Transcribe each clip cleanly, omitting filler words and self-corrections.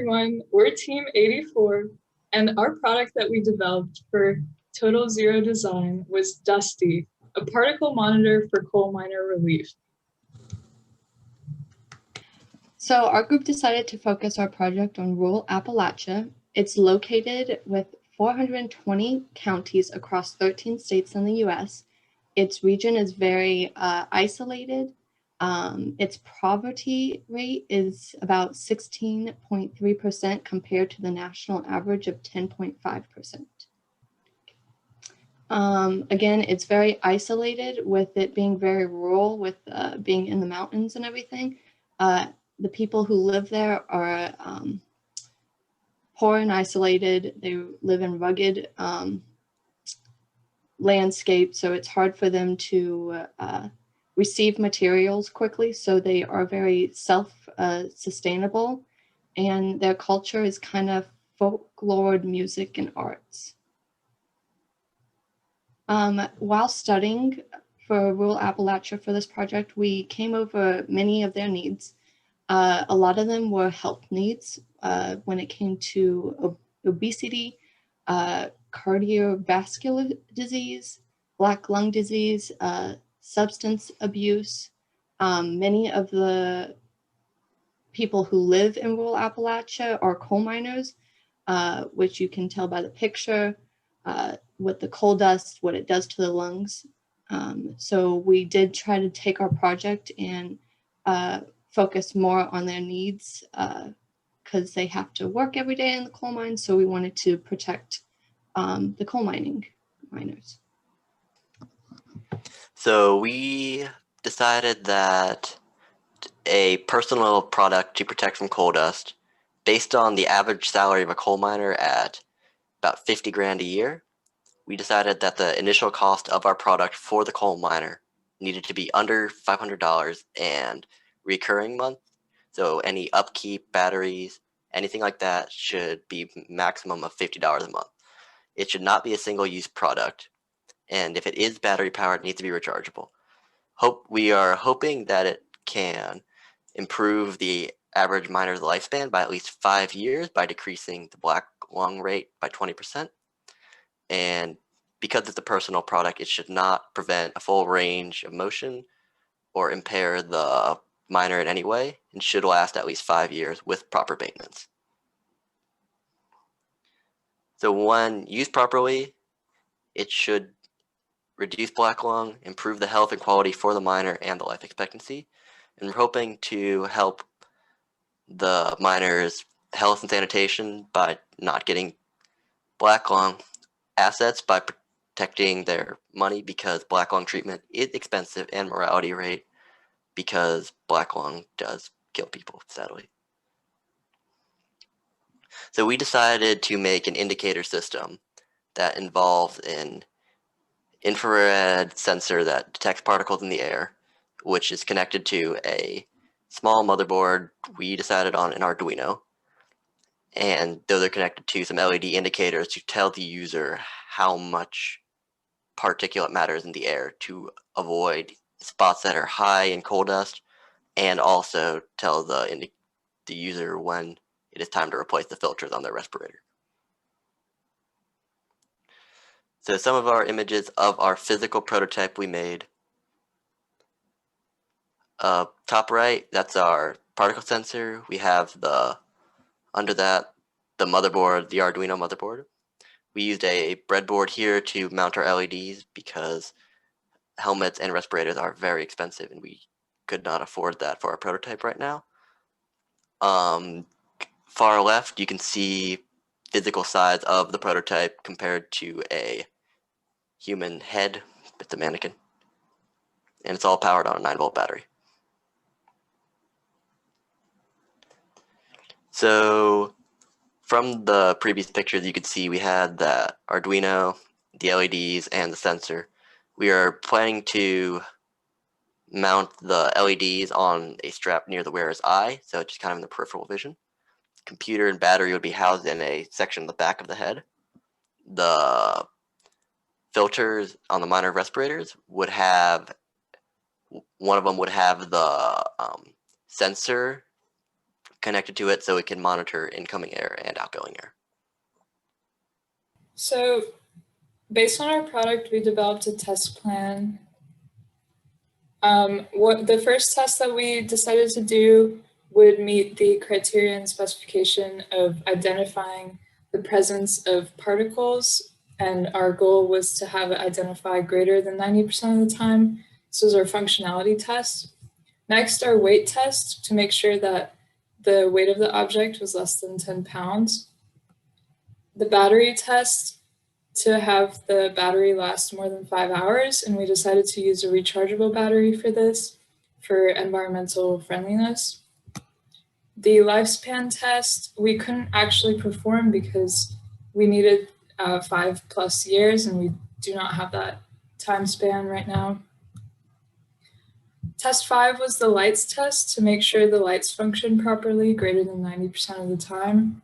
everyone, we're Team 84, and our product that we developed for Total Zero Design was Dusty, a particle monitor for coal miner relief. So our group decided to focus our project on rural Appalachia. It's located with 420 counties across 13 states in the US. Its region is very isolated. Its poverty rate is about 16.3% compared to the national average of 10.5%. Again, it's very isolated with it being very rural, with being in the mountains and everything. The people who live there are poor and isolated. They live in rugged landscape, so it's hard for them to receive materials quickly. So they are very self-sustainable, and their culture is kind of folklore, music, and arts. While studying for rural Appalachia for this project, we came over many of their needs. A lot of them were health needs when it came to obesity, cardiovascular disease, black lung disease, substance abuse. Many of the people who live in rural Appalachia are coal miners, which you can tell by the picture with the coal dust, what it does to the lungs. So we did try to take our project and focus more on their needs because they have to work every day in the coal mine. So we wanted to protect the coal miners. So we decided that a personal product to protect from coal dust, based on the average salary of a coal miner at about 50 grand a year, we decided that the initial cost of our product for the coal miner needed to be under $500 and recurring month. So any upkeep, batteries, anything like that should be maximum of $50 a month. It should not be a single-use product, and if it is battery powered, it needs to be rechargeable. We are hoping that it can improve the average miner's lifespan by at least 5 years by decreasing the black lung rate by 20%. And because it's a personal product, it should not prevent a full range of motion or impair the miner in any way, and should last at least 5 years with proper maintenance. So when used properly, it should reduce black lung, improve the health and quality for the miner and the life expectancy. And we're hoping to help the miners' health and sanitation by not getting black lung, assets by protecting their money because black lung treatment is expensive, and mortality rate because black lung does kill people, sadly. So we decided to make an indicator system that involves an infrared sensor that detects particles in the air, which is connected to a small motherboard we decided on an Arduino. And those are connected to some LED indicators to tell the user how much particulate matter is in the air to avoid spots that are high in coal dust, and also tell the user when it is time to replace the filters on their respirator. So some of our images of our physical prototype we made. Top right, that's our particle sensor. We have under that, the motherboard, the Arduino motherboard. We used a breadboard here to mount our LEDs because helmets and respirators are very expensive and we could not afford that for our prototype right now. Far left, you can see physical size of the prototype compared to a human head with the mannequin. And it's all powered on a 9-volt battery. So from the previous pictures, you could see we had the Arduino, the LEDs, and the sensor. We are planning to mount the LEDs on a strap near the wearer's eye, so it's just kind of in the peripheral vision. Computer and battery would be housed in a section in the back of the head. The filters on the miner respirators would have, one of them would have the sensor connected to it so it can monitor incoming air and outgoing air. So based on our product, we developed a test plan. What the first test that we decided to do would meet the criteria and specification of identifying the presence of particles, and our goal was to have it identified greater than 90% of the time. This was our functionality test. Next, our weight test to make sure that the weight of the object was less than 10 pounds. The battery test to have the battery last more than 5 hours, and we decided to use a rechargeable battery for this for environmental friendliness. The lifespan test we couldn't actually perform because we needed 5+ years, and we do not have that time span right now. Test 5 was the lights test to make sure the lights function properly greater than 90% of the time.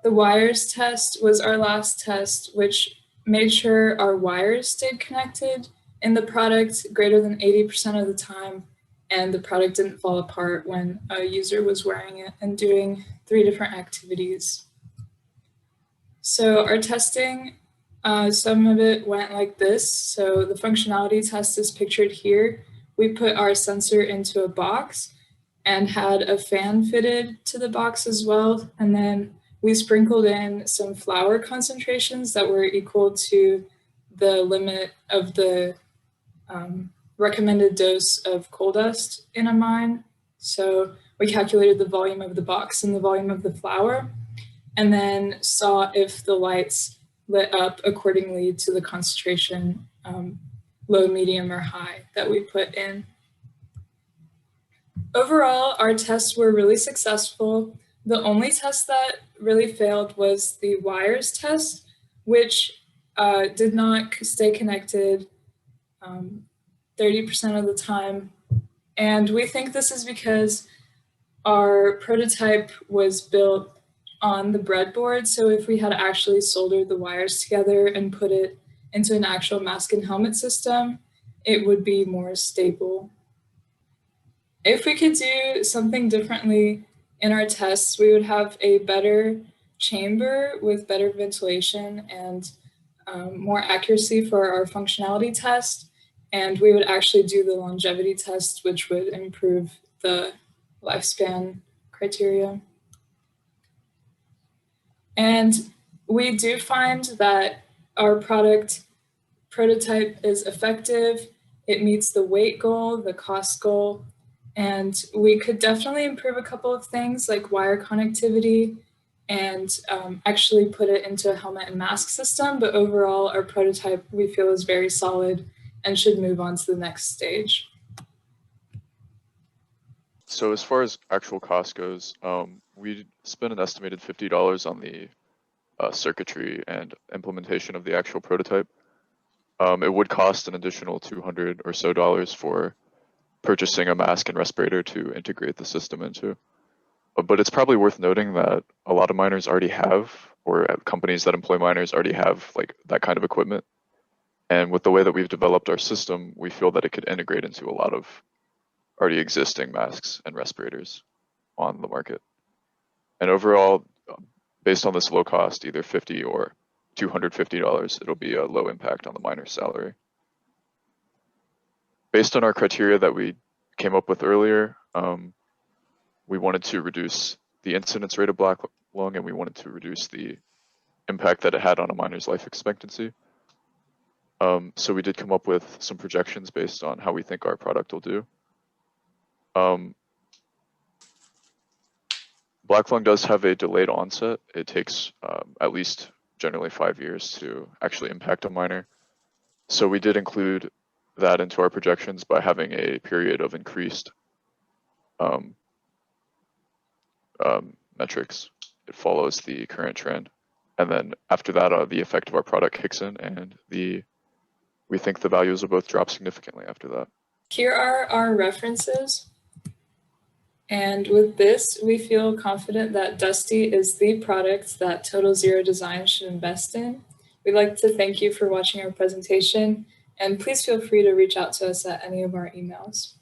The wires test was our last test, which made sure our wires stayed connected in the product greater than 80% of the time, and the product didn't fall apart when a user was wearing it and doing 3 different activities. So our testing, some of it went like this. So the functionality test is pictured here. We put our sensor into a box and had a fan fitted to the box as well, and then we sprinkled in some flour concentrations that were equal to the limit of the recommended dose of coal dust in a mine. So we calculated the volume of the box and the volume of the flour, and then saw if the lights lit up accordingly to the concentration, low, medium, or high that we put in. Overall, our tests were really successful. The only test that really failed was the wires test, which did not stay connected 30% of the time. And we think this is because our prototype was built on the breadboard. So if we had actually soldered the wires together and put it into an actual mask and helmet system, it would be more stable. If we could do something differently in our tests, we would have a better chamber with better ventilation and more accuracy for our functionality test. And we would actually do the longevity test, which would improve the lifespan criteria. And we do find that our prototype is effective. It meets the weight goal, the cost goal, and we could definitely improve a couple of things like wire connectivity and actually put it into a helmet and mask system. But overall, our prototype we feel is very solid and should move on to the next stage. So as far as actual cost goes, we spent an estimated $50 on the circuitry and implementation of the actual prototype. It would cost an additional $200 or so for purchasing a mask and respirator to integrate the system into. But it's probably worth noting that a lot of miners already have, or companies that employ miners already have like that kind of equipment. And with the way that we've developed our system, we feel that it could integrate into a lot of already existing masks and respirators on the market. And overall, based on this low cost, either $50 or $250, it'll be a low impact on the miner's salary. Based on our criteria that we came up with earlier, we wanted to reduce the incidence rate of black lung, and we wanted to reduce the impact that it had on a miner's life expectancy. So we did come up with some projections based on how we think our product will do. Black lung does have a delayed onset. It takes at least generally 5 years to actually impact a miner. So we did include that into our projections by having a period of increased metrics. It follows the current trend. And then after that, the effect of our product kicks in, and we think the values will both drop significantly after that. Here are our references. And with this, we feel confident that Dusty is the product that Total Zero Design should invest in. We'd like to thank you for watching our presentation, and please feel free to reach out to us at any of our emails.